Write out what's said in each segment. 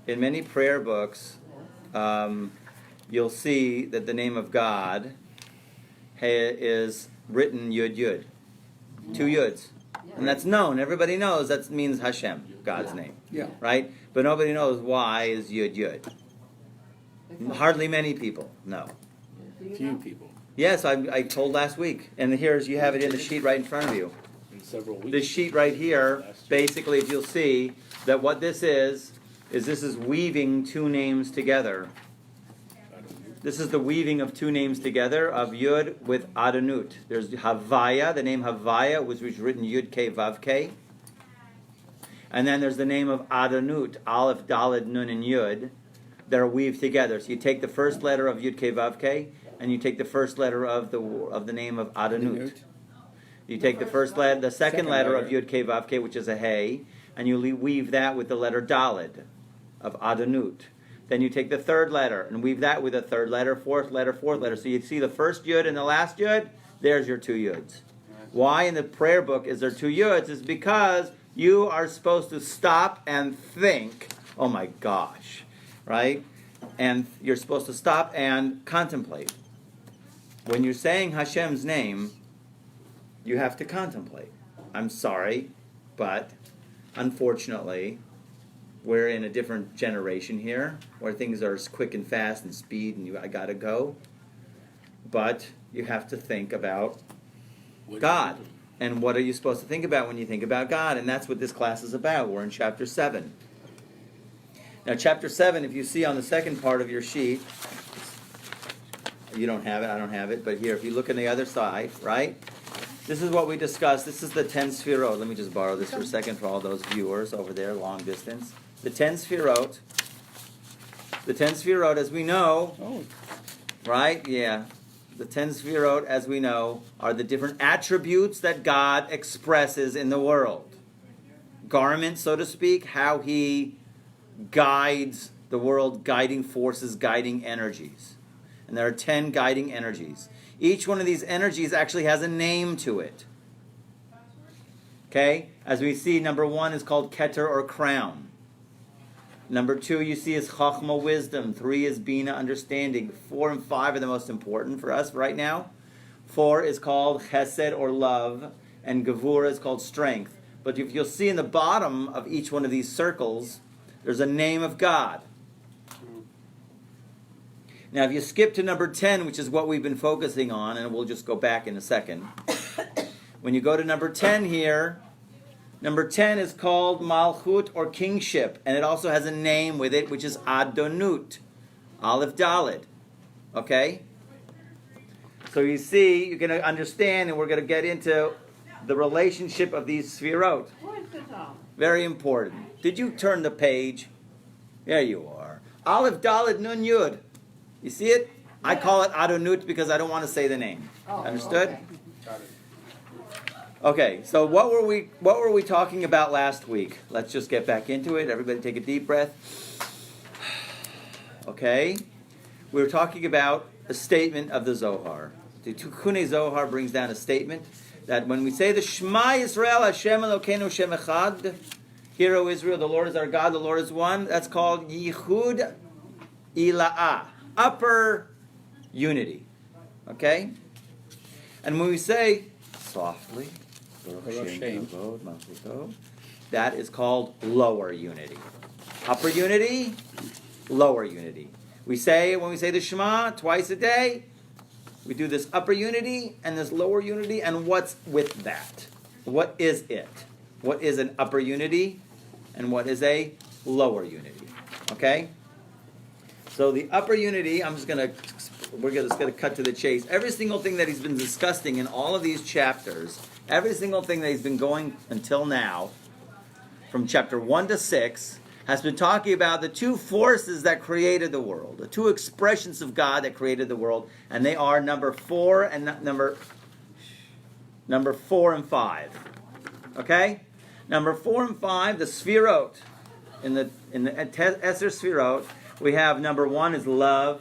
in many prayer books, you'll see that the name of God is written Yud Yud. 2 Yuds. And that's known. Everybody knows that means Hashem, God's name. Yeah. Right? But nobody knows why is Yud Yud. Hardly many people know. Few people. Yes, I told last week. And here's, you have it in the sheet right in front of you. In several weeks. This sheet right here, basically, if you'll see, that what this is this is weaving 2 names together. This is the weaving of 2 names together of Yud with Adonut. There's Havaya, the name Havaya, which was written Yud K Vav K. And then there's the name of Adonut, Aleph, Daled, Nun, and Yud, that are weaved together. So you take the first letter of Yud K Vav K, and you take the first letter of the name of Adonut. You take the second letter of Yud K Vav K, which is a Hey, and you weave that with the letter Daled of Adonut. Then you take the third letter and weave that with a third letter, fourth letter. So you see the first Yud and the last Yud, there's your 2 Yuds. Why in the prayer book is there 2 Yuds? Is because you are supposed to stop and think, oh my gosh, right? And you're supposed to stop and contemplate. When you're saying Hashem's name, you have to contemplate. I'm sorry, but unfortunately, we're in a different generation here, where things are quick and fast and speed, and I gotta go. But you have to think about God. And what are you supposed to think about when you think about God? And that's what this class is about. We're in chapter 7. Now, chapter 7, if you see on the second part of your sheet, you don't have it, I don't have it, but here, if you look on the other side, right? This is what we discussed. This is the 10 Sfirot. Let me just borrow this for a second for all those viewers over there, long distance. The 10 Sfirot. The 10 Sfirot, as we know, right? Yeah. The 10 Sfirot, as we know, are the different attributes that God expresses in the world. Garment, so to speak, how He guides the world, guiding forces, guiding energies. And there are 10 guiding energies. Each one of these energies actually has a name to it. Okay? As we see, number 1 is called Keter or crown. Number 2 you see is Chachma, wisdom. 3 is Bina, understanding. 4 and 5 are the most important for us right now. 4 is called Chesed or love. And Gevura is called strength. But if you'll see in the bottom of each one of these circles, there's a name of God. Now, if you skip to number 10, which is what we've been focusing on, and we'll just go back in a second. When you go to number 10 here, number 10 is called Malchut or Kingship, and it also has a name with it, which is Adonut, Aleph Daled. Okay? So you see, you're going to understand, and we're going to get into the relationship of these Sfirot. Very important. Did you turn the page? There you are. Aleph Daled Nun Yud. You see it? I call it Adonut because I don't want to say the name. Understood? Okay. Got it. Okay, so what were we talking about last week? Let's just get back into it. Everybody take a deep breath. Okay? We were talking about a statement of the Zohar. The Tikkun Zohar brings down a statement that when we say the Shema Yisrael Hashem Elokeinu Shem Echad, Hear, O Israel, the Lord is our God, the Lord is one, that's called Yichud Ila'ah. Upper unity. Okay? And when we say softly, that is called lower unity. Upper unity, lower unity. We say, when we say the Shema twice a day, we do this upper unity and this lower unity, and what's with that? What is it? What is an upper unity and what is a lower unity? Okay? So the upper unity, we're just going to cut to the chase. Every single thing that he's been discussing in all of these chapters, every single thing that he's been going until now, from chapter 1 to 6, has been talking about the 2 forces that created the world, the 2 expressions of God that created the world, and they are number 4 and number 4 and 5. Okay? Number 4 and 5, the Sfirot. In the Eser Sfirot, we have number 1 is love.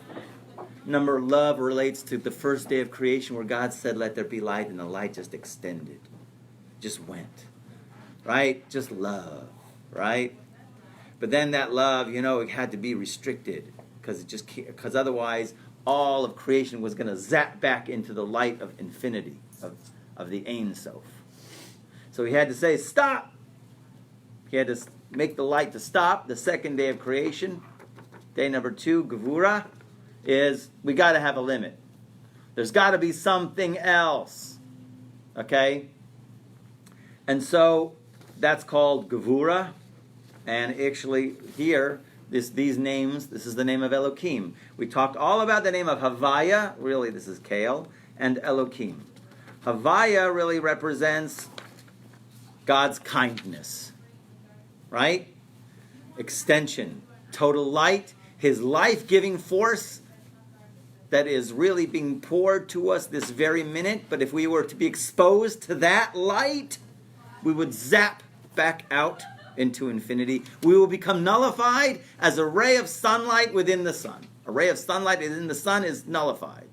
Number love relates to the first day of creation where God said, let there be light, and the light just extended. Just went. Right? Just love. Right? But then that love, it had to be restricted because otherwise all of creation was going to zap back into the light of infinity, of the Ein Sof. So he had to say, stop. He had to make the light to stop. The second day of creation, day number 2, Gevura, is we got to have a limit. There's got to be something else. Okay? And so that's called Gevura. And actually here, these names, this is the name of Elohim. We talked all about the name of Havaya, really this is Kale, and Elohim. Havaya really represents God's kindness, right? Extension, total light, his life-giving force that is really being poured to us this very minute. But if we were to be exposed to that light, we would zap back out into infinity. We will become nullified as a ray of sunlight within the sun. A ray of sunlight within the sun is nullified.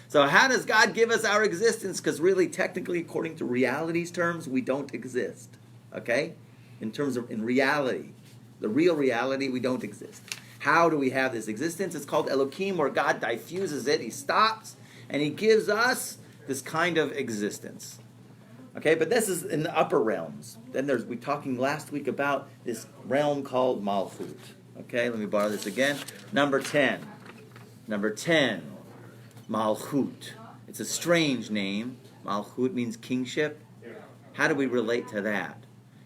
So how does God give us our existence? Because really, technically, according to reality's terms, we don't exist. Okay? In reality, the real reality, we don't exist. How do we have this existence? It's called Elohim, where God diffuses it. He stops, and he gives us this kind of existence. Okay, but this is in the upper realms. Then we're talking last week about this realm called Malchut. Okay, let me borrow this again. Number 10. Malchut. It's a strange name. Malchut means kingship. How do we relate to that?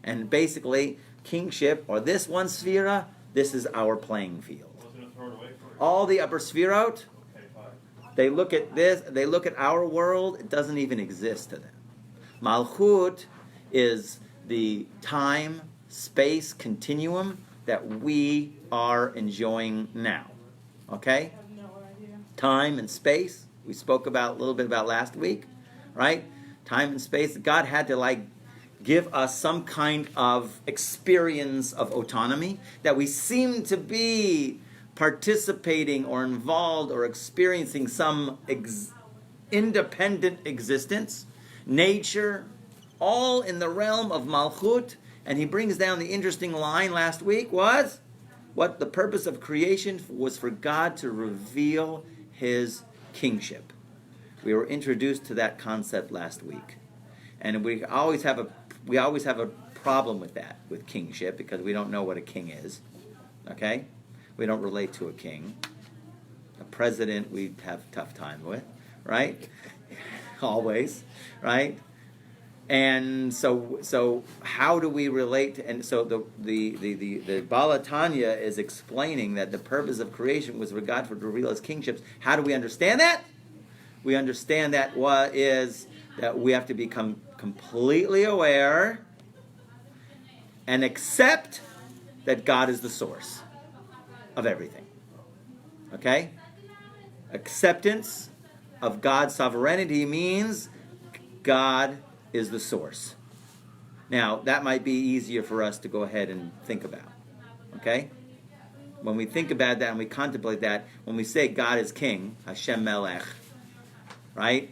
And basically, kingship, or this one sphera, this is our playing field. All the upper sphirot, they look at this, they look at our world, it doesn't even exist to them. Malchut is the time, space continuum that we are enjoying now. Okay? Time and space, we spoke about a little bit about last week, right? Time and space, God had to give us some kind of experience of autonomy, that we seem to be participating or involved or experiencing some independent existence, nature, all in the realm of Malchut. And he brings down the interesting line last week was, what the purpose of creation was for God to reveal his kingship. We were introduced to that concept last week. And we always have a problem with that, with kingship, because we don't know what a king is. Okay? We don't relate to a king. A president we have a tough time with, right? Always, right? And so how do we relate to, and so the Bala Tanya is explaining that the purpose of creation was for God to reveal his kingships. How do we understand that? We understand that that we have to become completely aware and accept that God is the source of everything. Okay? Acceptance of God's sovereignty means God is the source. Now, that might be easier for us to go ahead and think about. Okay? When we think about that and we contemplate that, when we say God is king, Hashem Melech, right?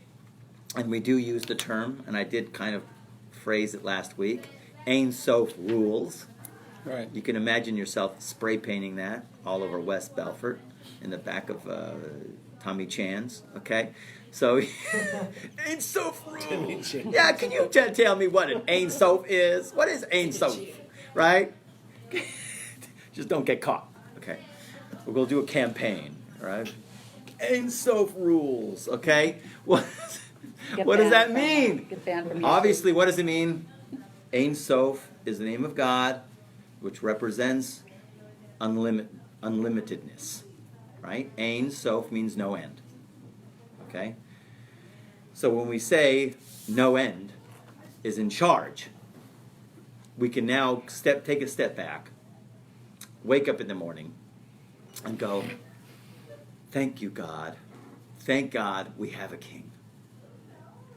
And we do use the term, and I did kind of phrase it last week, Ein Sof rules. Right. You can imagine yourself spray painting that all over West Belfort in the back of Tommy Chan's, okay? So, Ein Sof rules. Yeah, can you tell me what an Ein Sof is? What is Ein Sof, right? Just don't get caught, okay? We're going to do a campaign, right? Ein Sof rules, okay? What does that mean? Obviously, what does it mean? Ein Sof is the name of God, which represents unlimitedness, right? Ein Sof means no end, okay? So when we say no end is in charge, we can now take a step back, wake up in the morning, and go, thank you, God. Thank God we have a king.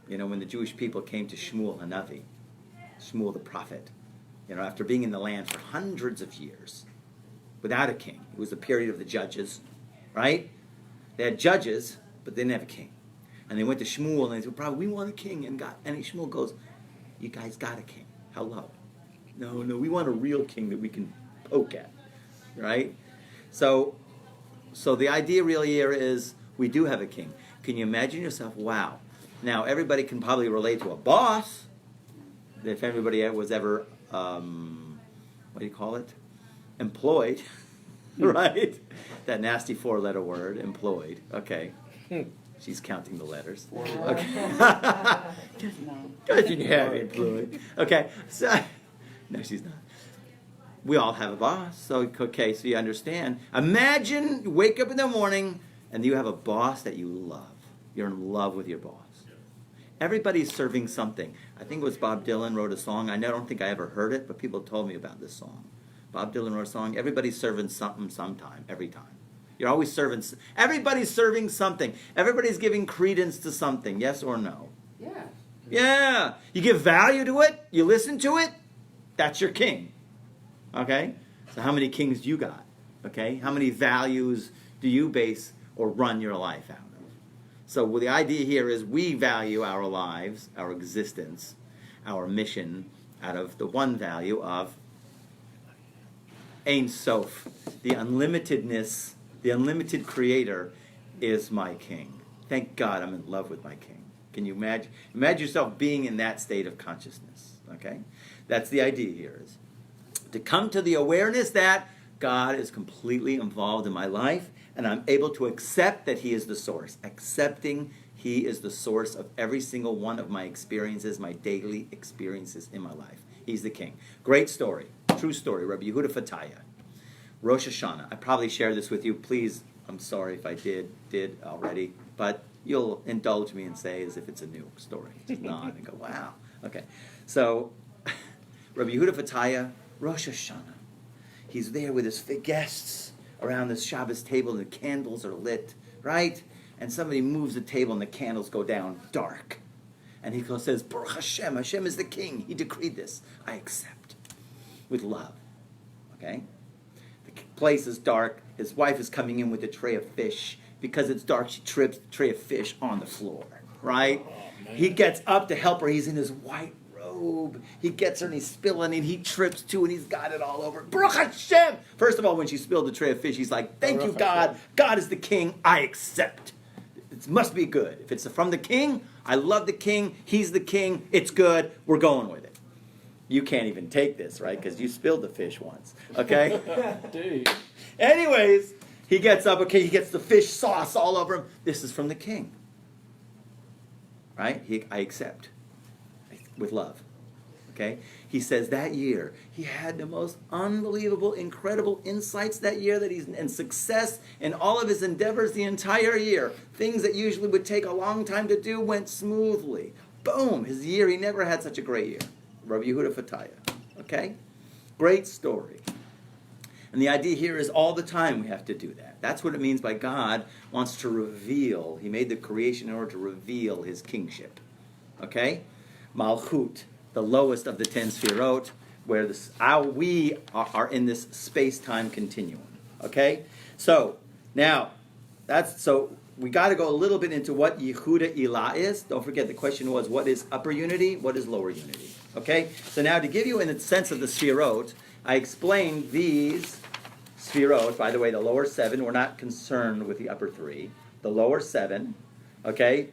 You know, when the Jewish people came to Shmuel Hanavi, Shmuel the prophet, after being in the land for hundreds of years without a king. It was the period of the judges, right? They had judges, but they didn't have a king. And they went to Shmuel and they said, "Probably we want a king." And Shmuel goes, "You guys got a king. Hello. No, we want a real king that we can poke at, right? So the idea really here is we do have a king. Can you imagine yourself? Wow. Now, everybody can probably relate to a boss. If everybody was ever, what do you call it? Employed, right? That nasty 4-letter word, employed. Okay. She's counting the letters. Okay. Yeah, employed. Okay. So, no, she's not. We all have a boss. So, okay, so you understand. Imagine you wake up in the morning and you have a boss that you love. You're in love with your boss. Everybody's serving something. I think it was Bob Dylan wrote a song. I don't think I ever heard it, but people told me about this song. Bob Dylan wrote a song. Everybody's serving something sometime, every time. You're always serving. Everybody's serving something. Everybody's giving credence to something. Yes or no? Yeah. Yeah. You give value to it. You listen to it. That's your king. Okay? So how many kings do you got? Okay? How many values do you base or run your life out of? So the idea here is we value our lives, our existence, our mission out of the one value of Ein Sof. The unlimitedness, the unlimited creator is my king. Thank God I'm in love with my king. Can you imagine? Imagine yourself being in that state of consciousness. Okay? That's the idea here, is to come to the awareness that God is completely involved in my life, and I'm able to accept that he is the source. Accepting he is the source of every single one of my experiences, my daily experiences in my life. He's the king. Great story. True story. Rabbi Yehuda Tanya. Rosh Hashanah. I probably shared this with you. Please, I'm sorry if I did already, but you'll indulge me and say as if it's a new story. Just nod and go, wow. Okay. So, Rabbi Yehuda Tanya, Rosh Hashanah. He's there with his guests around this Shabbos table, and the candles are lit, right? And somebody moves the table and the candles go down dark. And he says, Baruch Hashem, Hashem is the king. He decreed this. I accept. With love. Okay? The place is dark. His wife is coming in with a tray of fish. Because it's dark, she trips the tray of fish on the floor, right? Oh, he gets up to help her. He's in his white robe. He gets her and he's spilling and he trips too and he's got it all over. Baruch Hashem! First of all, when she spilled the tray of fish, he's like, thank you, God. God is the king. I accept. It must be good. If it's from the king, I love the king. He's the king. It's good. We're going with it. You can't even take this, right? Because you spilled the fish once. Okay? Dude. Anyways, he gets up. Okay, he gets the fish sauce all over him. This is from the king. Right? I accept. With love. Okay? He says that year, he had the most unbelievable, incredible insights that year, and success in all of his endeavors the entire year. Things that usually would take a long time to do went smoothly. Boom! His year, he never had such a great year. Rabbi Yehuda Tanya. Okay? Great story. And the idea here is all the time we have to do that. That's what it means by God wants to reveal. He made the creation in order to reveal his kingship. Okay? Malchut, the lowest of the 10 Sfirot, where we are in this space-time continuum. Okay? So, now, we got to go a little bit into what Yehuda Ilah is. Don't forget, the question was, what is upper unity? What is lower unity? Okay? So now, to give you in the sense of the Sfirot, I explained these Sfirot. By the way, the lower 7, we're not concerned with the upper 3. The lower 7, okay,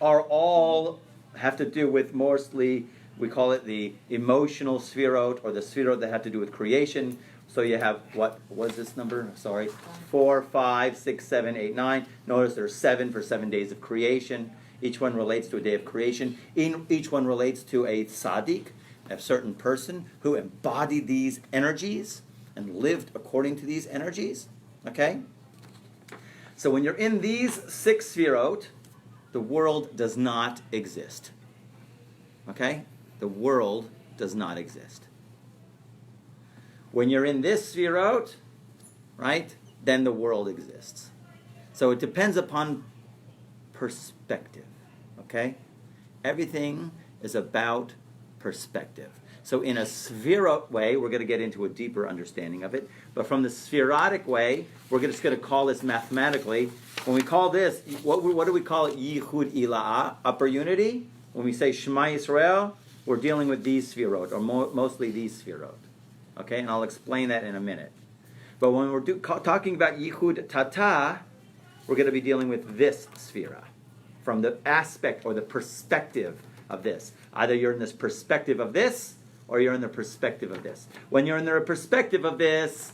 are all have to do with mostly, we call it the emotional Sfirot, or the Sfirot that have to do with creation. So you have, what was this number? Sorry. 4, 5, 6, 7, 8, 9. Notice there's 7 for 7 days of creation. Each one relates to a day of creation. Each one relates to a tzaddik, a certain person who embodied these energies and lived according to these energies. Okay? So when you're in these 6 Sfirot, the world does not exist. Okay? The world does not exist. When you're in this Sfirot, right, then the world exists. So it depends upon perspective. Okay? Everything is about perspective. So in a Sfirot way, we're going to get into a deeper understanding of it. But from the Sphirotic way, we're just going to call this mathematically. When we call this, what do we call it? Yichud Ilah, upper unity. When we say Shema Yisrael, we're dealing with these Sfirot, or mostly these Sfirot. Okay, and I'll explain that in a minute. But when we're talking about Yichud Tata, we're going to be dealing with this sphera, from the aspect or the perspective of this. Either you're in this perspective of this, or you're in the perspective of this. When you're in the perspective of this,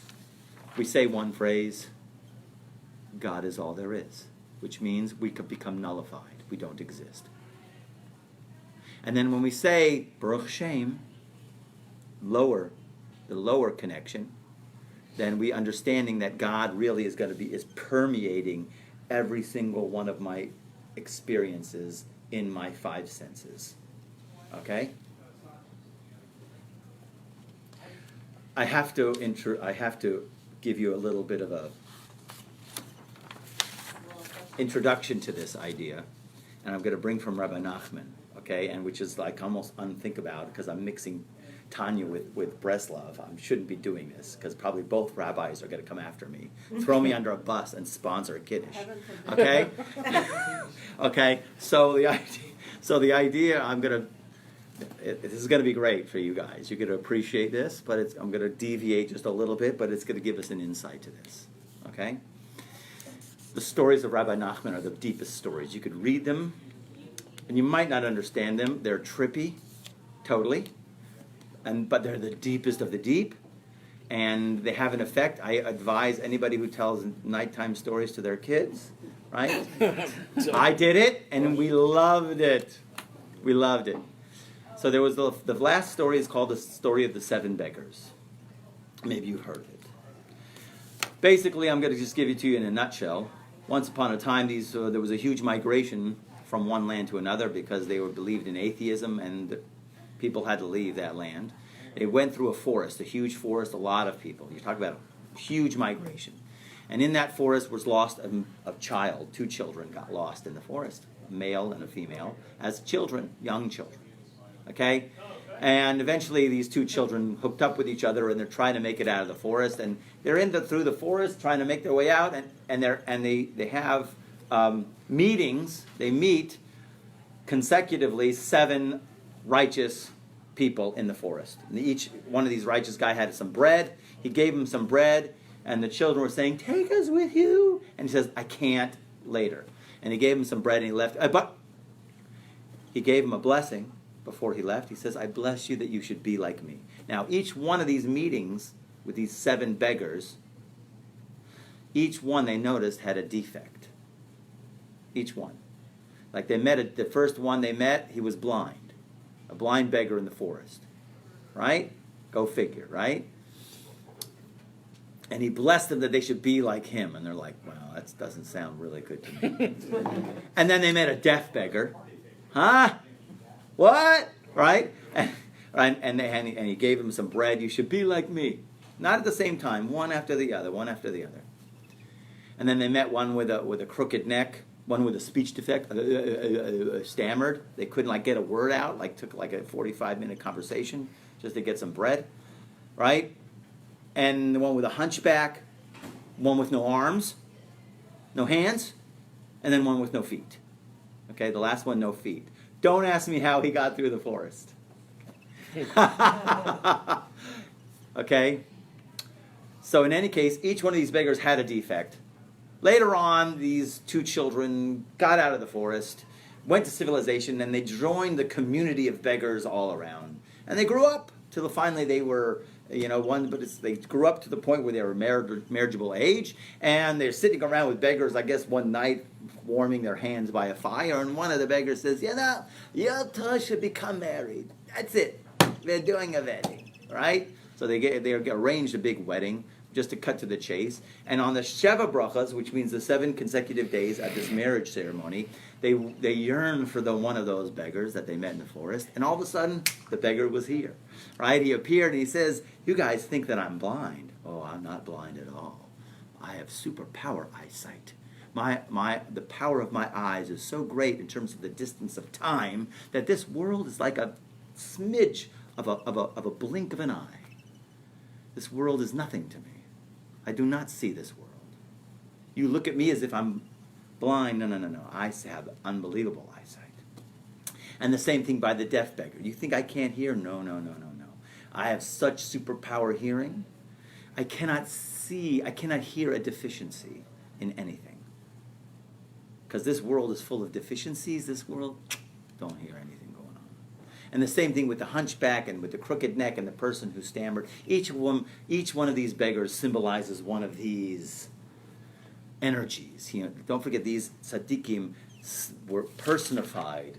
we say one phrase, God is all there is, which means we could become nullified. We don't exist. And then when we say Baruch Shem, the lower connection, then we understanding that God really is permeating every single one of my experiences in my five senses. Okay? I have to give you a little bit of a introduction to this idea, and I'm going to bring from Rabbi Nachman, okay, and which is like almost unthinkable because I'm mixing Tanya with Breslov. I shouldn't be doing this because probably both rabbis are going to come after me, throw me under a bus, and sponsor a kiddush. Okay, okay. So the idea this is going to be great for you guys. You're going to appreciate this, but I'm going to deviate just a little bit, but it's going to give us an insight to this. Okay. The stories of Rabbi Nachman are the deepest stories. You could read them, and you might not understand them. They're trippy, totally, but they're the deepest of the deep, and they have an effect. I advise anybody who tells nighttime stories to their kids, right? I did it, and we loved it. We loved it. So there was the last story is called the story of the seven beggars. Maybe you've heard of it. Basically, I'm going to just give it to you in a nutshell. Once upon a time, there was a huge migration from one land to another because they believed in atheism, and people had to leave that land. They went through a forest, a huge forest, a lot of people. You talk about a huge migration. And in that forest was lost a child. 2 children got lost in the forest, a male and a female, as children, young children. Okay? And eventually these 2 children hooked up with each other, and they're trying to make it out of the forest. And they're through the forest trying to make their way out, and they have meetings. They meet consecutively 7 righteous people in the forest. And each one of these righteous guy had some bread. He gave them some bread, and the children were saying, "Take us with you." And he says, "I can't," later. And he gave them some bread, and he left. But he gave them a blessing before he left. He says, "I bless you that you should be like me." Now, each one of these meetings with these 7 beggars, each one they noticed had a defect. Each one. Like the first one they met, he was blind. A blind beggar in the forest. Right? Go figure, right? And he blessed them that they should be like him. And they're like, "Wow, that doesn't sound really good to me." And then they met a deaf beggar. Huh? What? Right? And he gave him some bread. "You should be like me." Not at the same time, one after the other, one after the other. And then they met one with a crooked neck, one with a speech defect, stammered. They couldn't get a word out. Took a 45-minute conversation just to get some bread, right? And the one with a hunchback, one with no arms, no hands, and then one with no feet. Okay, the last one, no feet. Don't ask me how he got through the forest. Okay? So in any case, each one of these beggars had a defect. Later on, these 2 children got out of the forest, went to civilization, and they joined the community of beggars all around. And they grew up till finally they were, they grew up to the point where they were marriageable age, and they're sitting around with beggars, I guess, one night, warming their hands by a fire, and one of the beggars says, "You two should become married. That's it. They're doing a wedding." Right? So they arranged a big wedding, just to cut to the chase. And on the Sheva Brachas, which means the 7 consecutive days at this marriage ceremony, they yearn for one of those beggars that they met in the forest. And all of a sudden, the beggar was here. Right? He appeared and he says, "You guys think that I'm blind. Oh, I'm not blind at all. I have superpower eyesight. The power of my eyes is so great in terms of the distance of time that this world is like a smidge of a blink of an eye. This world is nothing to me. I do not see this world. You look at me as if I'm blind. No. I have unbelievable eyesight." And the same thing by the deaf beggar. "You think I can't hear? No. I have such superpower hearing. I cannot hear a deficiency in anything. Because this world is full of deficiencies. This world, don't hear anything going on. And the same thing with the hunchback and with the crooked neck and the person who stammered. Each one of these beggars symbolizes one of these energies. Don't forget, these tzaddikim were personified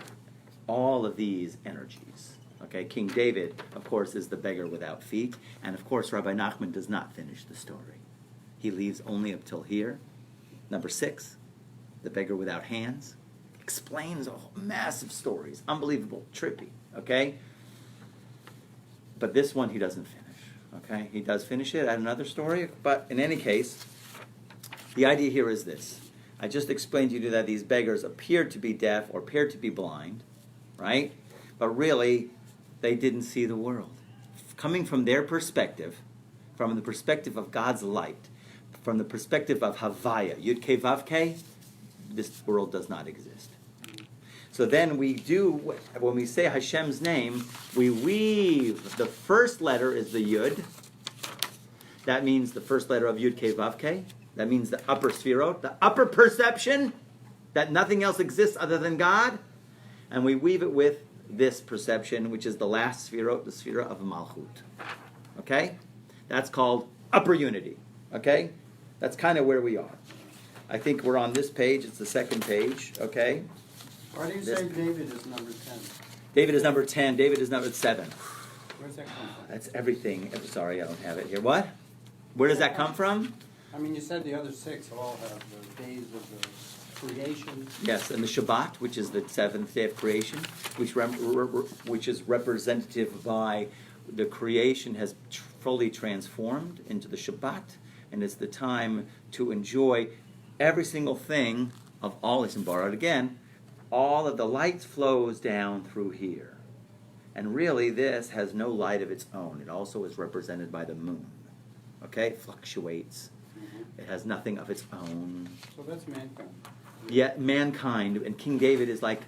all of these energies. Okay, King David, of course, is the beggar without feet, and of course, Rabbi Nachman does not finish the story. He leaves only up till here. Number 6, the beggar without hands, explains massive stories, unbelievable, trippy. Okay, but this one he doesn't finish. Okay, he does finish it at another story, but in any case, the idea here is this. I just explained to you that these beggars appeared to be deaf or appeared to be blind, right? But really, they didn't see the world. Coming from their perspective, from the perspective of God's light, from the perspective of Havaya, Yud Kei Vav Kei, this world does not exist. So then when we say Hashem's name, we weave. The first letter is the Yud. That means the first letter of Yud Kei Vav Kei. That means the upper sphirot, the upper perception that nothing else exists other than God. And we weave it with this perception, which is the last sphirot, the sphira of Malchut. Okay? That's called upper unity. Okay? That's kind of where we are. I think we're on this page. It's the second page. Okay? Why do you say David is number 10? David is number 10. David is number 7. Where's that come from? That's everything. Sorry, I don't have it here. What? Where does that come from? I mean, you said the other 6 all have the days of the creation. Yes, and the Shabbat, which is the 7th day of creation, which is representative by the creation has fully transformed into the Shabbat, and it's the time to enjoy every single thing of all is borrowed. Again, all of the light flows down through here. And really, this has no light of its own. It also is represented by the moon. Okay? It fluctuates. It has nothing of its own. So that's mankind. Yet mankind, and King David is like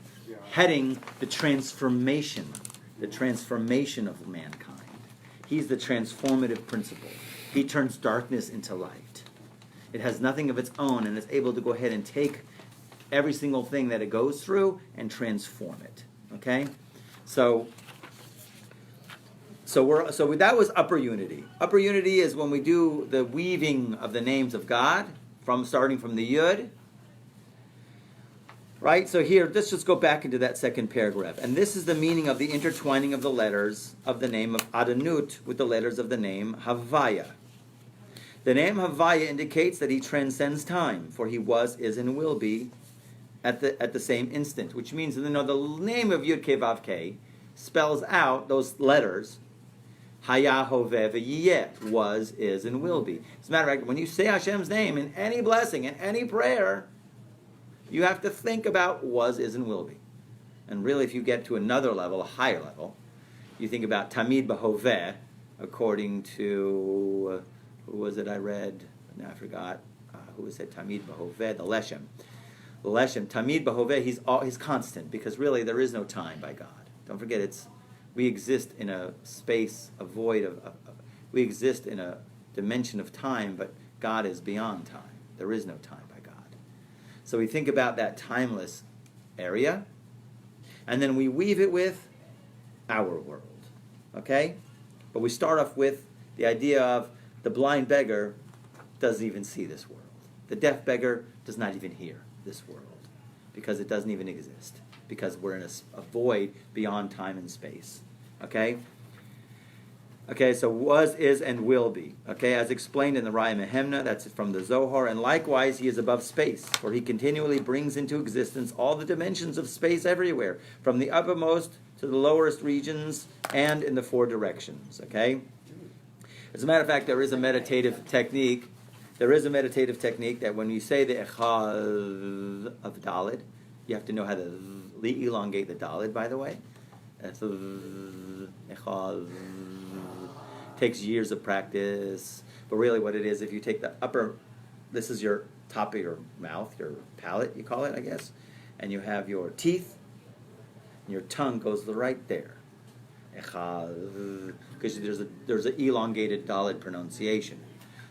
heading the transformation of mankind. He's the transformative principle. He turns darkness into light. It has nothing of its own, and is able to go ahead and take every single thing that it goes through and transform it. Okay? So that was upper unity. Upper unity is when we do the weaving of the names of God, starting from the Yud. Right? So here, let's just go back into that second paragraph. And this is the meaning of the intertwining of the letters of the name of Adonut with the letters of the name Havaya. The name Havaya indicates that he transcends time, for he was, is, and will be at the same instant, which means that the name of Yud Kei Vav Kei spells out those letters. Haya, Hoveh, V'yiyeh, was, is, and will be. As a matter of fact, when you say Hashem's name in any blessing, in any prayer, you have to think about was, is, and will be. And really, if you get to another level, a higher level, you think about Tamid B'Hoveh, according to, who was it I read? Now I forgot. Who was it? Tamid B'Hoveh, the Leshem. The Leshem, Tamid B'Hoveh, he's constant, because really there is no time by God. Don't forget, we exist in a space, a void we exist in a dimension of time, but God is beyond time. There is no time by God. So we think about that timeless area, and then we weave it with our world. Okay? But we start off with the idea of the blind beggar doesn't even see this world. The deaf beggar does not even hear this world, because it doesn't even exist, because we're in a void beyond time and space. Okay? Okay, so was, is, and will be. Okay, as explained in the Raya Mehemna, that's from the Zohar, and likewise he is above space, for he continually brings into existence all the dimensions of space everywhere, from the uppermost to the lowest regions, and in the 4 directions. Okay? As a matter of fact, there is a meditative technique. There is a meditative technique that when you say the Echad of Daled, you have to know how to elongate the Daled, by the way. So, Echad takes years of practice. But really what it is, if you take the upper, this is your top of your mouth, your palate, you call it, I guess, and you have your teeth, and your tongue goes right there. echad, because there's an elongated Dalet pronunciation.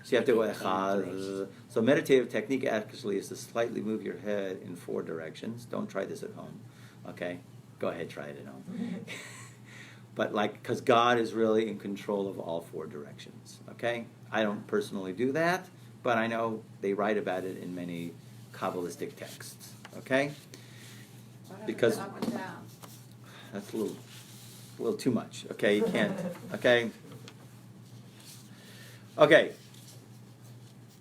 So you have to go echad. So meditative technique actually is to slightly move your head in 4 directions. Don't try this at home, okay? Go ahead, try it at home. But because God is really in control of all 4 directions, okay? I don't personally do that, but I know they write about it in many Kabbalistic texts, okay? Because up and down. that's a little too much, okay? You can't, okay? Okay.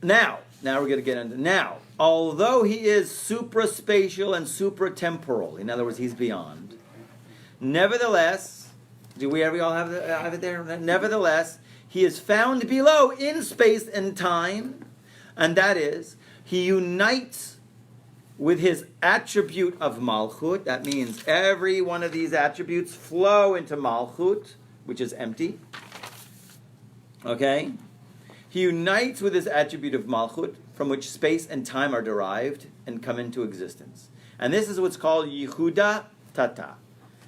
Now we're going to get into, now, although he is supraspatial and supratemporal, in other words, he's beyond, nevertheless, do we all have it there? Nevertheless, he is found below in space and time, and that is, he unites with his attribute of Malchut. That means every one of these attributes flow into Malchut, which is empty. Okay? He unites with his attribute of Malchut, from which space and time are derived and come into existence. And this is what's called Yehuda Tata,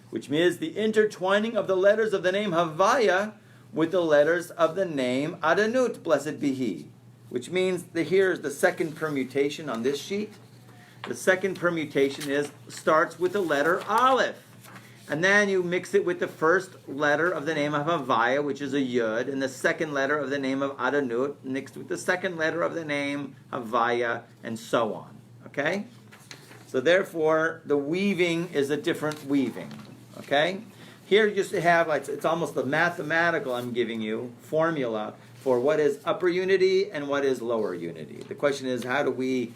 which means the intertwining of the letters of the name Havaya with the letters of the name Adanut, blessed be he. Which means here's the second permutation on this sheet. The second permutation starts with the letter Aleph. And then you mix it with the first letter of the name of Havaya, which is a Yud, and the second letter of the name of Adanut, mixed with the second letter of the name Havaya, and so on. Okay? So therefore, the weaving is a different weaving. Okay? Here you just have, it's almost the mathematical, I'm giving you, formula for what is upper unity and what is lower unity. The question is, how do we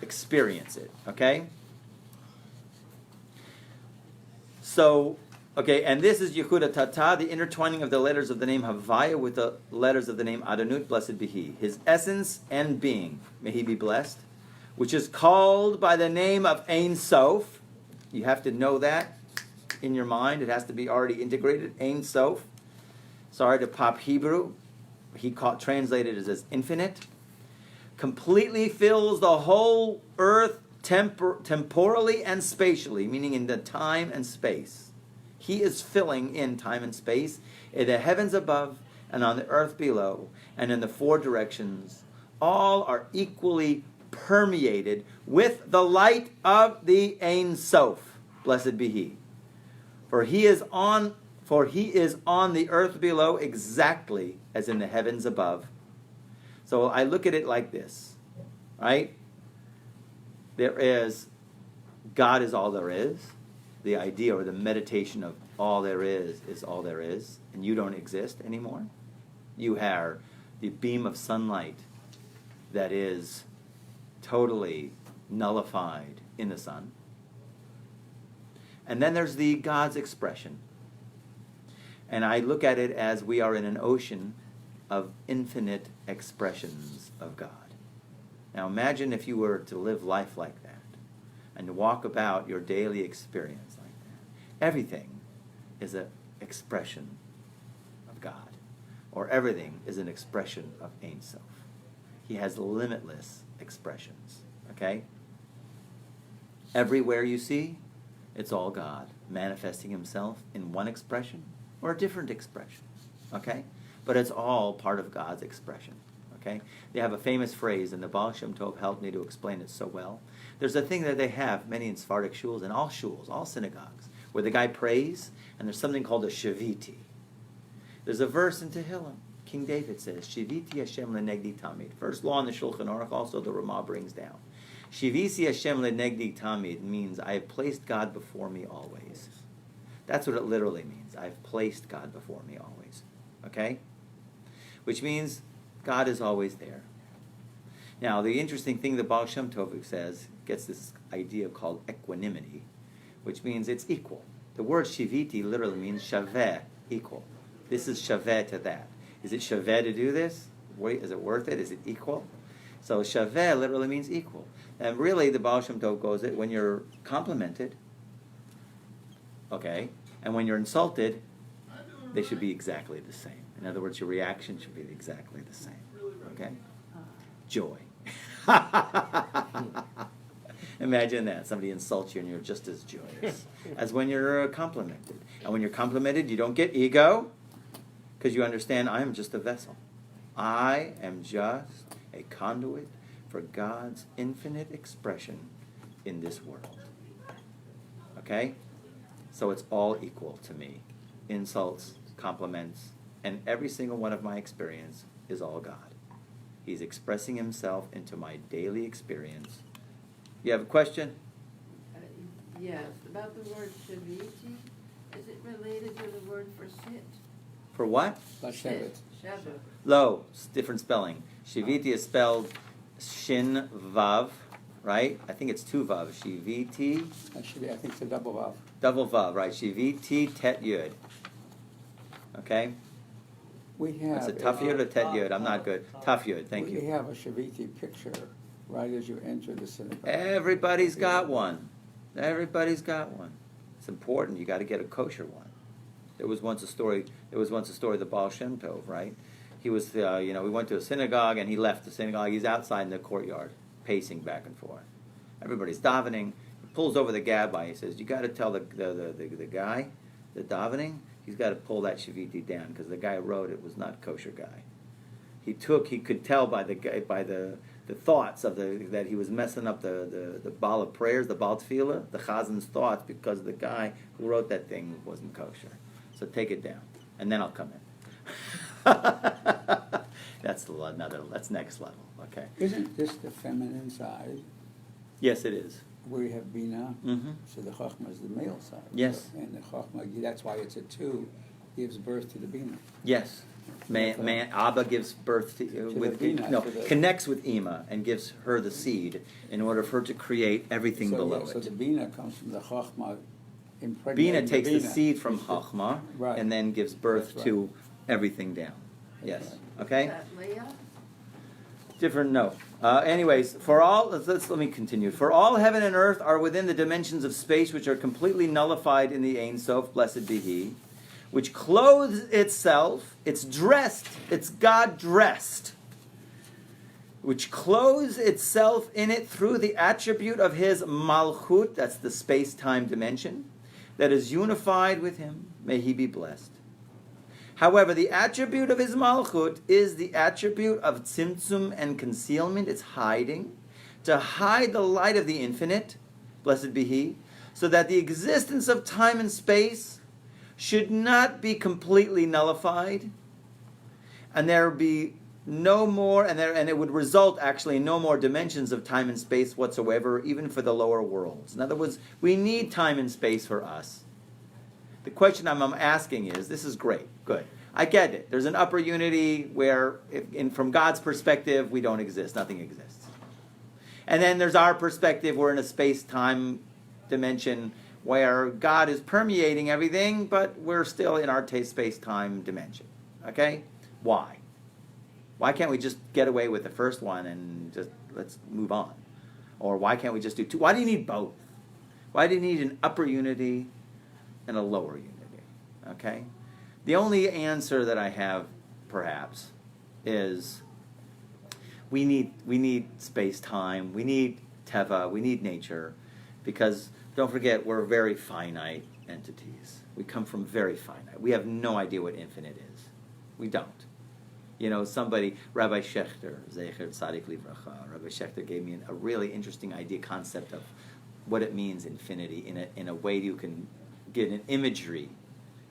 experience it? Okay? So, okay, and this is Yehuda Tata, the intertwining of the letters of the name Havaya with the letters of the name Adanut, blessed be he. His essence and being, may he be blessed, which is called by the name of Ein Sof. You have to know that in your mind. It has to be already integrated. Ein Sof. Sorry to pop Hebrew. He translated it as infinite. Completely fills the whole earth temporally and spatially, meaning in the time and space. He is filling in time and space in the heavens above and on the earth below and in the 4 directions. All are equally permeated with the light of the Ein Sof. Blessed be he. For he is on the earth below exactly as in the heavens above. So I look at it like this, right? God is all there is. The idea or the meditation of all there is all there is, and you don't exist anymore. You are the beam of sunlight that is totally nullified in the sun. And then there's the God's expression. And I look at it as we are in an ocean of infinite expressions of God. Now imagine if you were to live life like that and to walk about your daily experience like that. Everything is an expression of God, or everything is an expression of Ein Sof. He has limitless expressions, okay? Everywhere you see, it's all God manifesting himself in one expression or different expressions, okay? But it's all part of God's expression. Okay? They have a famous phrase, and the Baal Shem Tov helped me to explain it so well. There's a thing that they have, many in Sephardic shuls, and all shuls, all synagogues, where the guy prays, and there's something called a Shaviti. There's a verse in Tehillim. King David says, Shiviti Hashem lenegdi tamid. First law in the Shulchan Aruch, also the Ramah brings down. Shivisi Hashem lenegdi tamid means, I have placed God before me always. That's what it literally means. I've placed God before me always. Okay? Which means God is always there. Now, the interesting thing the Baal Shem Tov says gets this idea called equanimity, which means it's equal. The word shiviti literally means shaveh, equal. This is shaveh to that. Is it shaveh to do this? Wait, is it worth it? Is it equal? So shaveh literally means equal. And really, the Baal Shem Tov goes it when you're complimented, okay, and when you're insulted, they should be exactly the same. In other words, your reaction should be exactly the same. Okay? Joy. Imagine that. Somebody insults you and you're just as joyous as when you're complimented. And when you're complimented, you don't get ego because you understand I am just a vessel. I am just a conduit for God's infinite expression in this world. Okay? So it's all equal to me. Insults, compliments, and every single one of my experience is all God. He's expressing himself into my daily experience. You have a question? Yes, about the word shaviti. Is it related to the word for sit? For what? Sit. Shavu. Lo, different spelling. Shiviti is spelled Shin Vav, right? I think it's two Vav. Shiviti. That should be, I think it's a double vav. Double Vav, right? Shiviti Tet Yud. Okay? We have. It's a tough Yud or Tet Yud? I'm not good. Tough Yud, thank We you. have a Shaviti picture right as you enter the synagogue. Everybody's got one. Everybody's got one. It's important. You got to get a kosher one. There was once a story of the Baal Shem Tov, right? He was, we went to a synagogue and he left the synagogue. He's outside in the courtyard, pacing back and forth. Everybody's davening. He pulls over the gabbai. He says, "You got to tell the guy, the davening, he's got to pull that shaviti down because the guy who wrote it was not a kosher guy. He could tell by the thoughts of that he was messing up the Baal of prayers, the Baal Tefillah, the Chazan's thoughts because the guy who wrote that thing wasn't kosher. So take it down, and then I'll come in." That's next level. Okay. Isn't this the feminine side Yes, it is. where you have Bina? Mm-hmm. So the Chokhmah is the male side. Yes. And the Chokhmah, that's why it's a 2, gives birth to the Bina. Yes. Man, Abba gives birth to the Bina, to the- connects with Ima and gives her the seed in order for her to create everything below So it. the Bina comes from the Chokhmah impregnating Bina takes the Bina. seed from Chachma Right. and then gives birth That's right. to everything down. Yes. Okay? Is that Leah? Different, no. Anyways, let me continue. For all heaven and earth are within the dimensions of space which are completely nullified in the Ein Sof, blessed be He, which clothes itself, it's dressed, it's God dressed, which clothes itself in it through the attribute of His Malchut, that's the space-time dimension, that is unified with Him. May He be blessed. However, the attribute of his malchut is the attribute of tzimtzum and concealment. It's hiding, to hide the light of the infinite, blessed be He, so that the existence of time and space should not be completely nullified, and there be no more, and it would result actually in no more dimensions of time and space whatsoever, even for the lower worlds. In other words, we need time and space for us. The question I'm asking is, this is great, good. I get it. There's an upper unity where, from God's perspective, we don't exist. Nothing exists. And then there's our perspective. We're in a space-time dimension where God is permeating everything, but we're still in our space-time dimension. Okay? Why? Why can't we just get away with the first one and just let's move on? Or why can't we just do two? Why do you need both? Why do you need an upper unity and a lower unity? Okay? The only answer that I have, perhaps, is we need space-time, we need teva, we need nature, because don't forget, we're very finite entities. We come from very finite. We have no idea what infinite is. We don't. Somebody, Rabbi Shechter, Zecher Tzadik Livracha, Rabbi Shechter gave me a really interesting concept of what it means, infinity, in a way you can get an imagery.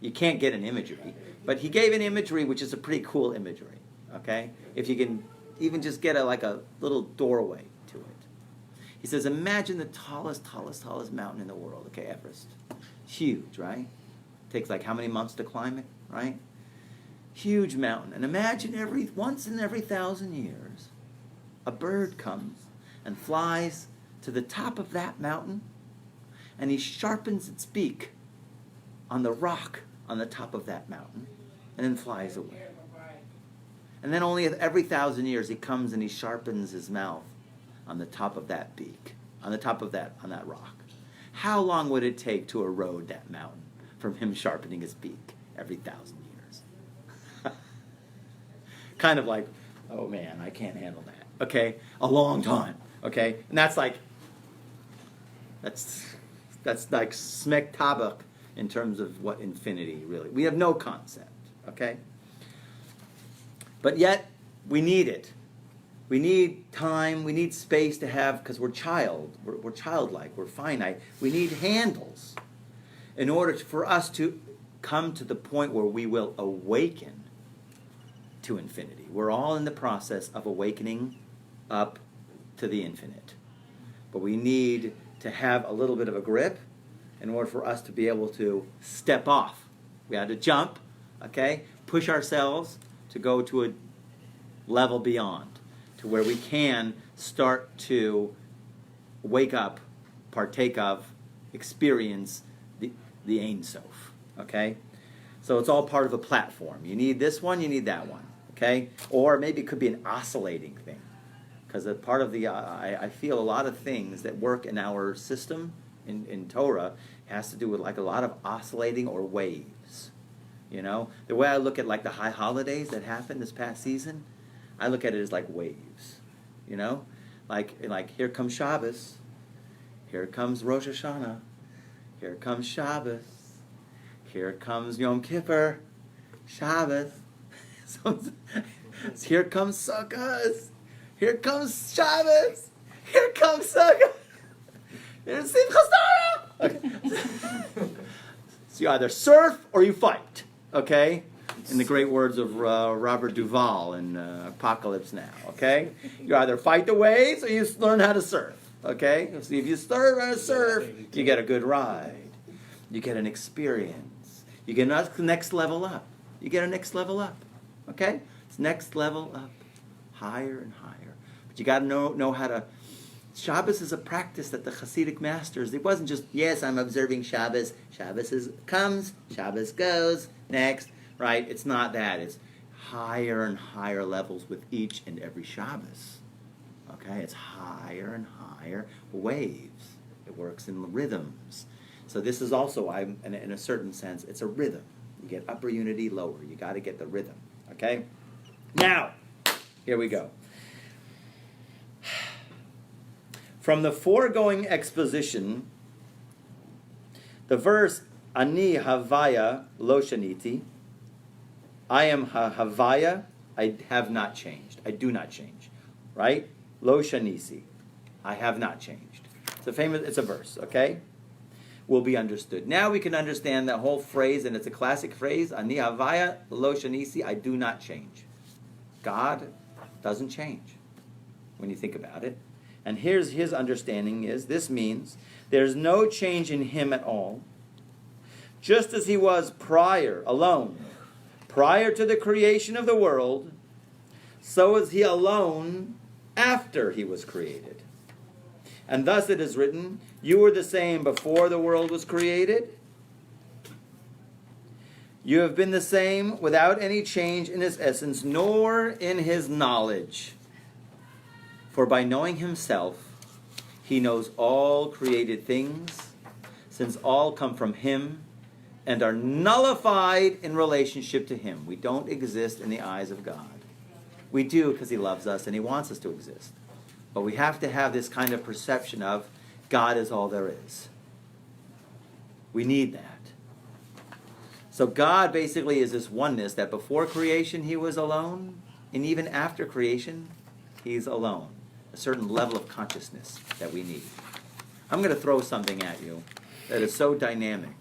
You can't get an imagery, but he gave an imagery which is a pretty cool imagery, okay? If you can even just get a little doorway to it. He says, imagine the tallest mountain in the world, okay, Everest. Huge, right? Takes how many months to climb it, right? Huge mountain. And imagine once in every 1,000 years, a bird comes and flies to the top of that mountain, and he sharpens its beak on the rock on the top of that mountain, and then flies away. And then only every 1,000 years he comes and he sharpens his mouth on the top of that beak, on that rock. How long would it take to erode that mountain from him sharpening his beak every 1,000 years? Kind of like, oh man, I can't handle that. Okay? A long time. Okay? And that's That's like smek tabak in terms of what infinity really. We have no concept, okay? But yet, we need it. We need time, we need space to have, because we're childlike, we're finite. We need handles in order for us to come to the point where we will awaken to infinity. We're all in the process of awakening up to the infinite. But we need to have a little bit of a grip in order for us to be able to step off. We had to jump, okay? Push ourselves to go to a level beyond, to where we can start to wake up, partake of, experience the Ein Sof, okay? So it's all part of a platform. You need this one, you need that one, okay? Or maybe it could be an oscillating thing. Because a part of the, I feel a lot of things that work in our system in Torah has to do with like a lot of oscillating or waves. You know? The way I look at like the high holidays that happened this past season, I look at it as like waves. You know? Like here comes Shabbos. Here comes Rosh Hashanah. Here comes Shabbos. Here comes Yom Kippur. Shabbos. So here comes Sukkot. Here comes Shabbos. Here comes Sukkot. Here's Simchas Torah. Okay. So you either surf or you fight. Okay? In the great words of Robert Duvall in Apocalypse Now. Okay? You either fight the waves or you learn how to surf. Okay? So if you learn how to surf, you get a good ride. You get an experience. You get a next level up. You get a next level up. Okay? It's next level up. Higher and higher. But you got to know how to... Shabbos is a practice that the Hasidic masters... It wasn't just, yes, I'm observing Shabbos. Shabbos comes. Shabbos goes. Next. Right? It's not that. It's higher and higher levels with each and every Shabbos. Okay? It's higher and higher waves. It works in rhythms. So this is also, in a certain sense, it's a rhythm. You get upper unity, lower. You got to get the rhythm. Okay? Now, here we go. From the foregoing exposition, the verse, Ani Havaya Lo Shaniti, I am Havaya, I have not changed. I do not change. Right? Lo Shanisi, I have not changed. It's a verse, okay? Will be understood. Now we can understand that whole phrase, and it's a classic phrase, Ani Havaya Lo Shanisi, I do not change. God doesn't change when you think about it. And here's his understanding is, this means there's no change in him at all. Just as he was alone, prior to the creation of the world, so is he alone after he was created. And thus it is written, you were the same before the world was created. You have been the same without any change in his essence, nor in his knowledge. For by knowing himself, he knows all created things, since all come from him and are nullified in relationship to him. We don't exist in the eyes of God. We do because he loves us and he wants us to exist. But we have to have this kind of perception of God is all there is. We need that. So God basically is this oneness that before creation he was alone, and even after creation, he's alone. A certain level of consciousness that we need. I'm going to throw something at you that is so dynamic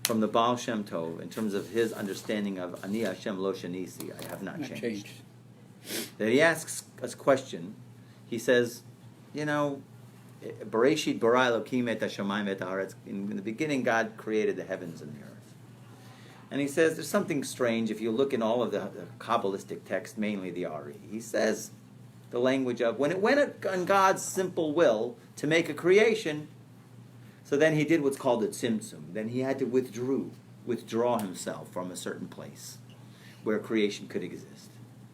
from the Baal Shem Tov in terms of his understanding of Ani Hashem Lo Shanisi, I have not changed. That he asks us a question. He says, you know, Bereshit bara Elokim et hashamayim et haaretz. In the beginning, God created the heavens and the earth. And he says there's something strange if you look in all of the Kabbalistic text, mainly the Ari. He says the language of when it went on God's simple will to make a creation, so then he did what's called a tzimtzum. Then he had to withdraw himself from a certain place where creation could exist.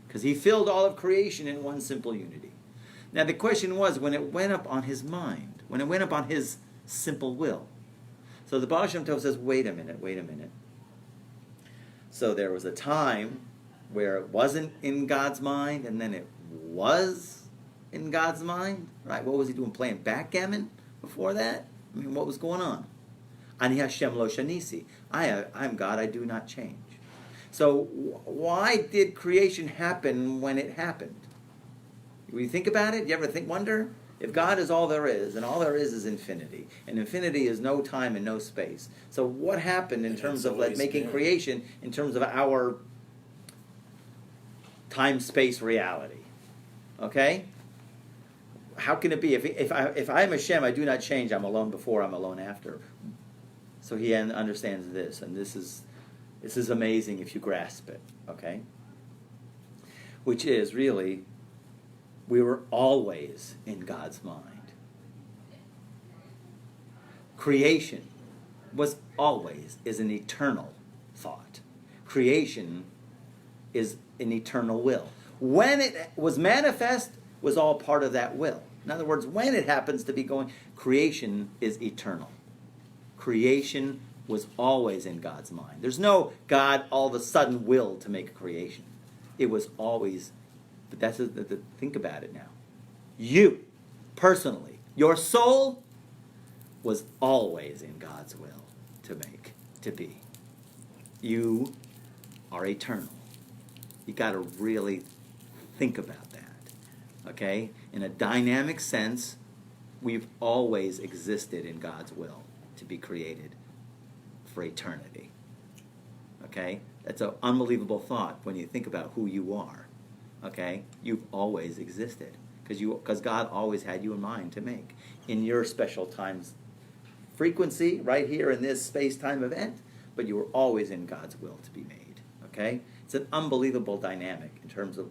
Because he filled all of creation in one simple unity. Now the question was, when it went up on his mind, when it went up on his simple will. So the Baal Shem Tov says, wait a minute. So there was a time where it wasn't in God's mind, and then it was in God's mind, right? What was he doing, playing backgammon before that? I mean, what was going on? Ani Hashem lo shanisi. I'm God, I do not change. So why did creation happen when it happened? When you think about it, you ever wonder? If God is all there is, and all there is infinity, and infinity is no time and no space. So what happened in terms of making creation, in terms of our time-space reality? Okay? How can it be? If I am Hashem, I do not change. I'm alone before, I'm alone after. So he understands this, and this is amazing if you grasp it. Okay? Which is really, we were always in God's mind. Creation is an eternal thought. Creation is an eternal will. When it was manifest, was all part of that will. In other words, when it happens to be going, creation is eternal. Creation was always in God's mind. There's no God all of a sudden will to make a creation. It was always. But that's think about it now. You, personally, your soul was always in God's will to be. You are eternal. You got to really think about that. Okay? In a dynamic sense, we've always existed in God's will to be created for eternity. Okay? That's an unbelievable thought when you think about who you are. Okay, you've always existed because God always had you in mind to make in your special times frequency right here in this space-time event, but you were always in God's will to be made. Okay, it's an unbelievable dynamic in terms of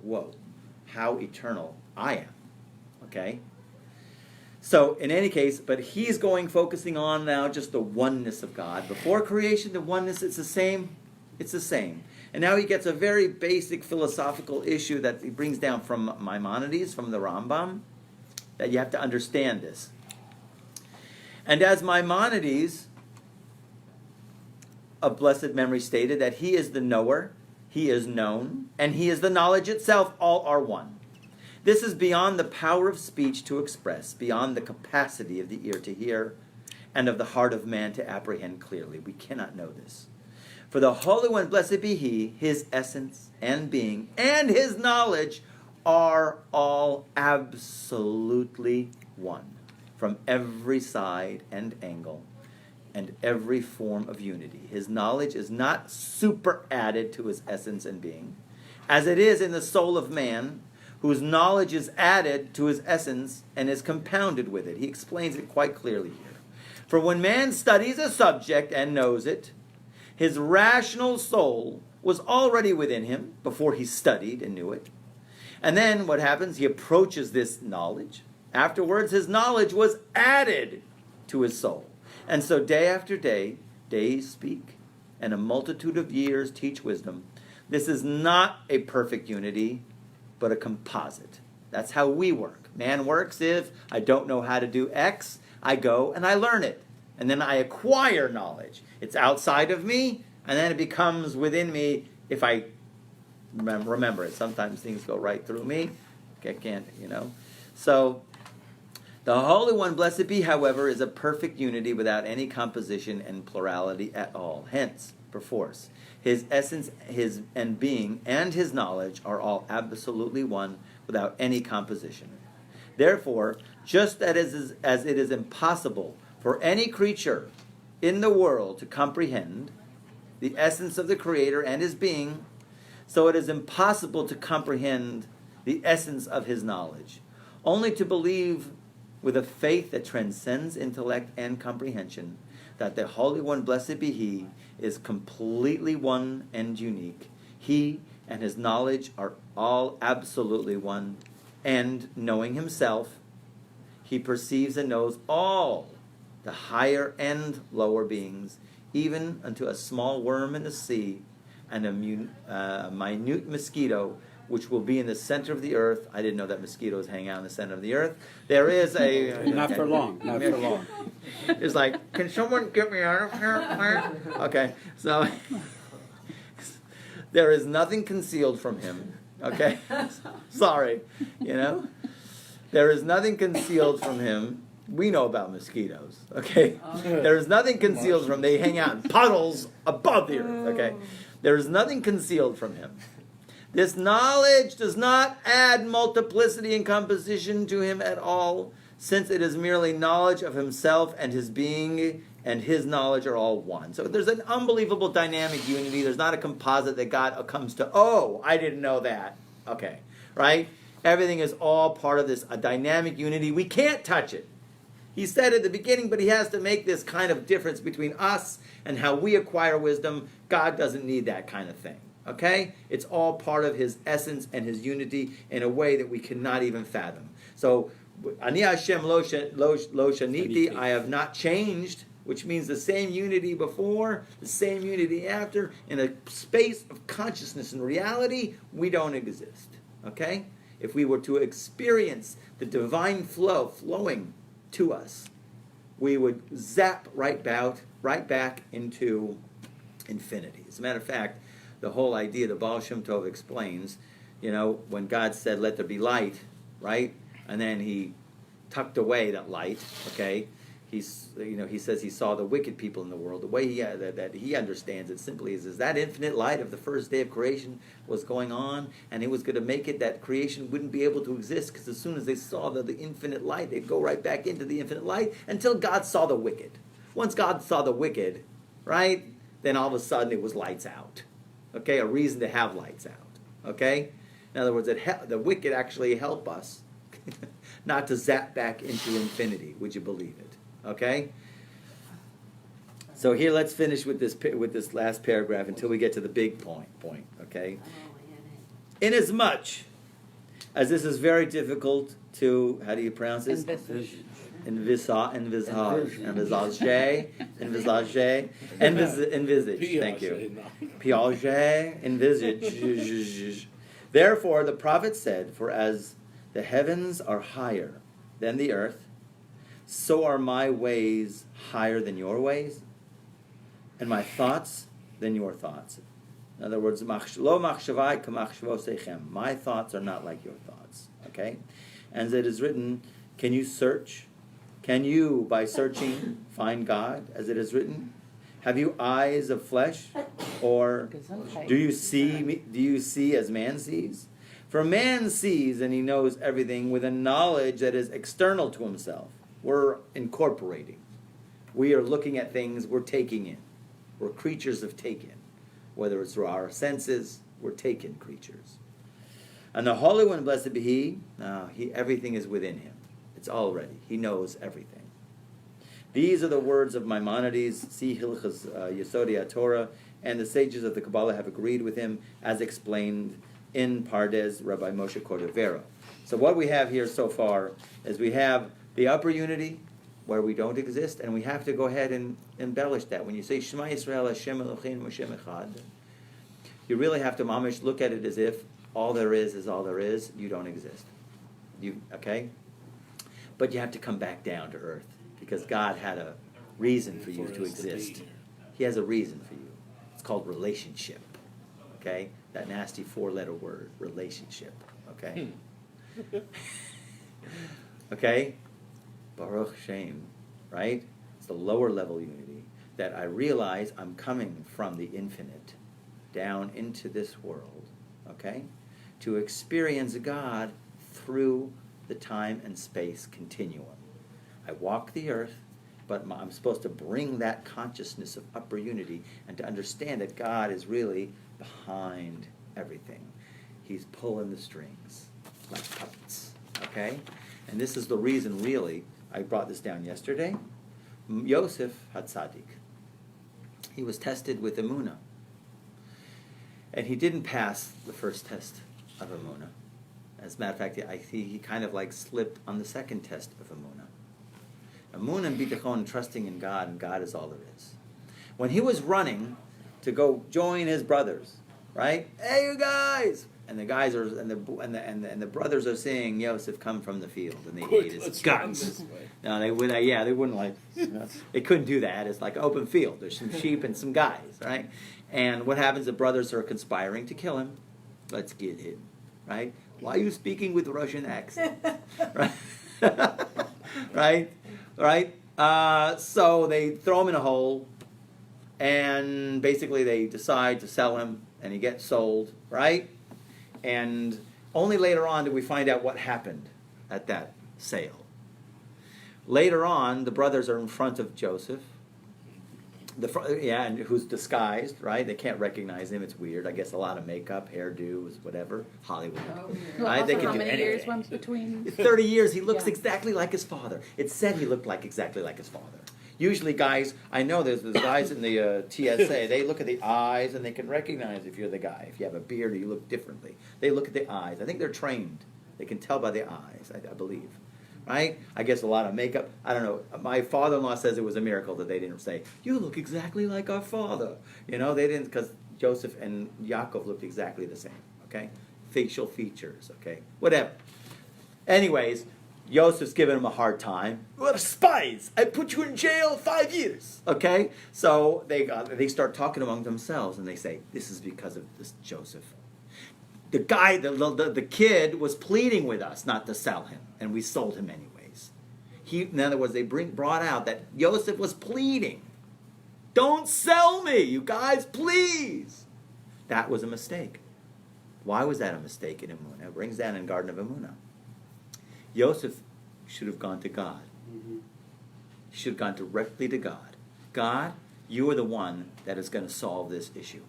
how eternal I am. Okay, so in any case, but he's focusing on now just the oneness of God. Before creation, the oneness, it's the same. It's the same. And now he gets a very basic philosophical issue that he brings down from Maimonides, from the Rambam, that you have to understand this. And as Maimonides, of blessed memory, stated, that he is the knower, he is known, and he is the knowledge itself, all are one. This is beyond the power of speech to express, beyond the capacity of the ear to hear, and of the heart of man to apprehend clearly. We cannot know this. For the Holy One, blessed be he, his essence and being and his knowledge are all absolutely one, from every side and angle and every form of unity. His knowledge is not superadded to his essence and being, as it is in the soul of man, whose knowledge is added to his essence and is compounded with it. He explains it quite clearly here. For when man studies a subject and knows it, his rational soul was already within him before he studied and knew it. And then what happens? He approaches this knowledge. Afterwards, his knowledge was added to his soul. And so day after day, days speak, and a multitude of years teach wisdom. This is not a perfect unity, but a composite. That's how we work. Man works if I don't know how to do X, I go and I learn it. And then I acquire knowledge. It's outside of me, and then it becomes within me if I remember it. Sometimes things go right through me. I can't, So, the Holy One, blessed be, however, is a perfect unity without any composition and plurality at all. Hence, perforce, his essence, his and being, and his knowledge are all absolutely one without any composition. Therefore, just as it is impossible for any creature in the world to comprehend the essence of the Creator and his being, so it is impossible to comprehend the essence of his knowledge. Only to believe with a faith that transcends intellect and comprehension that the Holy One, blessed be he, is completely one and unique. He and his knowledge are all absolutely one, and knowing himself, he perceives and knows all the higher and lower beings, even unto a small worm in the sea and a minute mosquito which will be in the center of the earth. I didn't know that mosquitoes hang out in the center of the earth. There is a... Not for long. It's like, can someone get me out of here? Okay, so... There is nothing concealed from him. Okay? Sorry, There is nothing concealed from him. We know about mosquitoes, okay? There's nothing concealed from him. They hang out in puddles above the earth, okay? There's nothing concealed from him. This knowledge does not add multiplicity and composition to him at all, since it is merely knowledge of himself, and his being and his knowledge are all one. So there's an unbelievable dynamic unity. There's not a composite that God comes to, oh, I didn't know that. Okay, right? Everything is all part of this, a dynamic unity. We can't touch it. He said at the beginning, but he has to make this kind of difference between us and how we acquire wisdom. God doesn't need that kind of thing. Okay? It's all part of his essence and his unity in a way that we cannot even fathom. So, Ani Hashem lo shaniti, I have not changed, which means the same unity before, the same unity after. In a space of consciousness and reality, we don't exist. Okay? If we were to experience the divine flow flowing to us, we would zap right back into infinity. As a matter of fact, the whole idea, the Baal Shem Tov explains, when God said, let there be light, right? And then he tucked away that light, okay? He says he saw the wicked people in the world. The way that he understands it simply is that infinite light of the first day of creation was going on, and he was going to make it that creation wouldn't be able to exist, because as soon as they saw the infinite light, they'd go right back into the infinite light until God saw the wicked. Once God saw the wicked, right, then all of a sudden it was lights out. Okay, a reason to have lights out. Okay? In other words, the wicked actually help us not to zap back into infinity. Would you believe it? Okay? So here, let's finish with this last paragraph until we get to the big point. Okay? Inasmuch as this is very difficult to, how do you pronounce this? Envisage. Thank you. Piaget, envisage. Therefore, the prophet said, for as the heavens are higher than the earth, so are my ways higher than your ways, and my thoughts than your thoughts. In other words, my thoughts are not like your thoughts. Okay? And as it is written, can you search? Can you, by searching, find God, as it is written? Have you eyes of flesh, or do you see as man sees? For man sees and he knows everything with a knowledge that is external to himself. We're incorporating. We are looking at things we're taking in. We're creatures of taken. Whether it's through our senses, we're taken creatures. And the Holy One, blessed be He, everything is within Him. It's already. He knows everything. These are the words of Maimonides, see Hilchas Yesodei Torah, and the sages of the Kabbalah have agreed with him, as explained in Pardes, Rabbi Moshe Cordovero. So what we have here so far is we have the upper unity, where we don't exist, and we have to go ahead and embellish that. When you say Shema Yisrael Hashem Eloheinu Hashem Echad, you really have to mamish look at it as if all there is all there is. You don't exist. Okay? But you have to come back down to earth, because God had a reason for you to exist. He has a reason for you. It's called relationship. Okay? That nasty 4-letter word, relationship. Okay? Okay? Baruch Shem, right? It's the lower level unity, that I realize I'm coming from the infinite down into this world, okay? To experience God through the time and space continuum. I walk the earth, but I'm supposed to bring that consciousness of upper unity and to understand that God is really behind everything. He's pulling the strings like puppets, okay? And this is the reason, really, I brought this down yesterday. Yosef HaTzadik, he was tested with Emunah. And he didn't pass the first test of Emunah. As a matter of fact, he kind of like slipped on the second test of Emunah. Emunah and Bitachon, trusting in God, and God is all there is. When he was running to go join his brothers, right? Hey, you guys! And the guys are, and the brothers are seeing Yosef come from the field, and they ate his guts. No, they wouldn't. They wouldn't like. They couldn't do that. It's like open field. There's some sheep and some guys, right? And what happens? The brothers are conspiring to kill him. Let's get him, right? Why are you speaking with Russian accent, right? Right? right? So they throw him in a hole, and basically they decide to sell him, and he gets sold, right? And only later on do we find out what happened at that sale. Later on, the brothers are in front of Joseph. And who's disguised, right? They can't recognize him. It's weird. I guess a lot of makeup, hairdos, whatever. Hollywood. Oh, yeah. Well, Right? also, They can how do many anything. years went between? 30 years. He looks Yeah. exactly like his father. It said he looked like exactly like his father. Usually guys, I know there's guys in the TSA, they look at the eyes and they can recognize if you're the guy. If you have a beard or you look differently. They look at the eyes. I think they're trained. They can tell by the eyes, I believe. Right? I guess a lot of makeup. I don't know. My father-in-law says it was a miracle that they didn't say, you look exactly like our father. You know, they didn't, because Joseph and Yaakov looked exactly the same. Okay? Facial features. Okay? Whatever. Anyways, Joseph's giving him a hard time. We're spies. I put you in jail 5 years. Okay? So they start talking among themselves and they say, this is because of this Joseph. The guy, the kid was pleading with us not to sell him, and we sold him anyways. In other words, they brought out that Joseph was pleading. Don't sell me, you guys, please. That was a mistake. Why was that a mistake in Emunah? It brings down in Garden of Emunah. Joseph should have gone to God. He should have gone directly to God. God, you are the one that is going to solve this issue.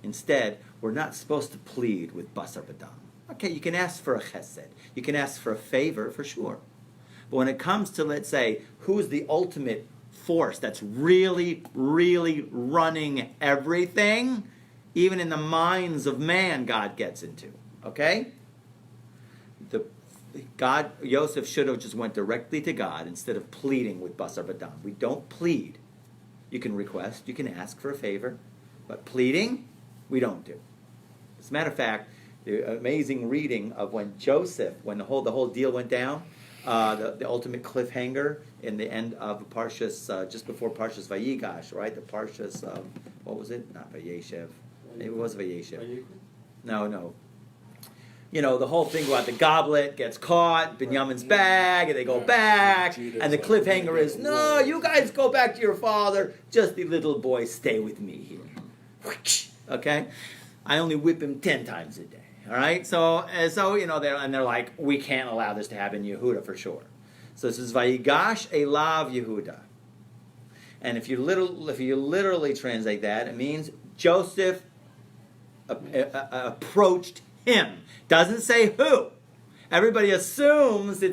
Instead, we're not supposed to plead with basar v'dam. Okay, you can ask for a chesed. You can ask for a favor, for sure. But when it comes to, let's say, who's the ultimate force that's really, really running everything, even in the minds of man, God gets into. Okay? Joseph should have just went directly to God instead of pleading with basar v'dam. We don't plead. You can request, you can ask for a favor, but pleading, we don't do. As a matter of fact, the amazing reading of when Joseph, when the whole deal went down, the ultimate cliffhanger in the end of Parshas, just before Parshas Vayigash, right? The Parshas, what was it? Not Vayeshev. It was Vayeshev. No. You know, the whole thing about the goblet gets caught, Binyamin's bag, and they go back, and the cliffhanger is, no, you guys go back to your father, just the little boy stay with me here. Okay? I only whip him 10 times a day. All right? So you know, they're like, we can't allow this to happen in Yehuda for sure. So this is Vayigash Elav Yehuda. And if you literally translate that, it means Joseph approached him. Doesn't say who. Everybody assumes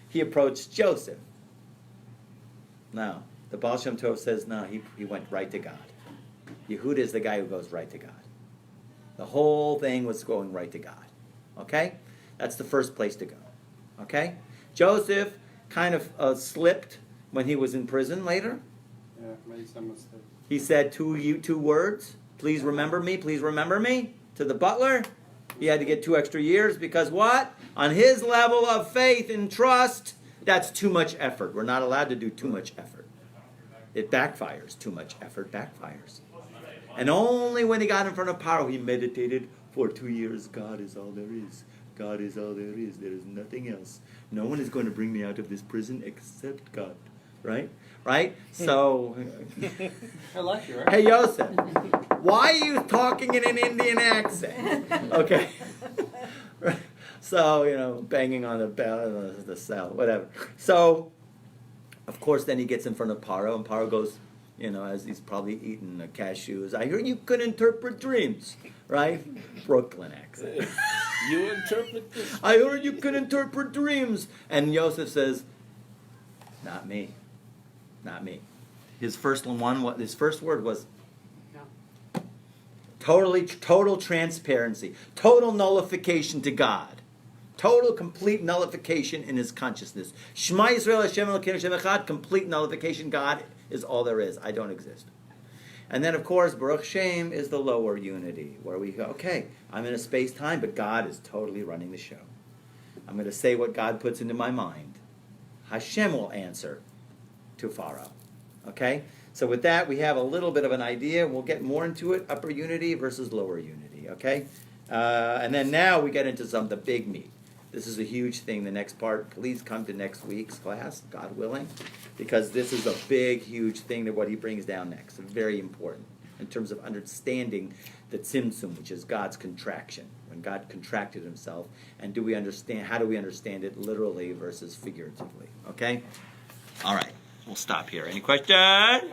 he approached Joseph. No. The Baal Shem Tov says, no, he went right to God. Yehuda is the guy who goes right to God. The whole thing was going right to God. Okay? That's the first place to go. Okay? Joseph kind of slipped when he was in prison later. Yeah, made some mistake. He said two words. Please remember me, to the butler. He had to get 2 extra years because what? On his level of faith and trust, that's too much effort. We're not allowed to do too much effort. It backfires. Too much effort backfires. And only when he got in front of Paro, he meditated for 2 years. God is all there is. God is all there is. There is nothing else. No one is going to bring me out of this prison except God. Right? Right? So, I like you, right? hey, Yosef, why are you talking in an Indian accent? Okay. So, you know, banging on the bell, the cell, whatever. So, of course, then he gets in front of Paro, and Paro goes, you know, as he's probably eating cashews, I heard you could interpret dreams, right? Brooklyn accent. You interpret this? I heard you could interpret dreams. And Yosef says, not me. Not me. His first word was No. total transparency, total nullification to God, total complete nullification in his consciousness. Shema Yisrael Hashem Elokeinu Hashem Echad, complete nullification. God is all there is. I don't exist. And then, of course, Baruch Shem is the lower unity, where we go, okay, I'm in a space-time, but God is totally running the show. I'm going to say what God puts into my mind. Hashem will answer to Pharaoh. Okay? So with that, we have a little bit of an idea. We'll get more into it, upper unity versus lower unity. Okay? And then now we get into the big meat. This is a huge thing. The next part, please come to next week's class, God willing, because this is a big, huge thing that what he brings down next. Very important in terms of understanding the tzimtzum, which is God's contraction, when God contracted himself, and do we understand? How do we understand it literally versus figuratively? Okay. All right. We'll stop here. Any questions?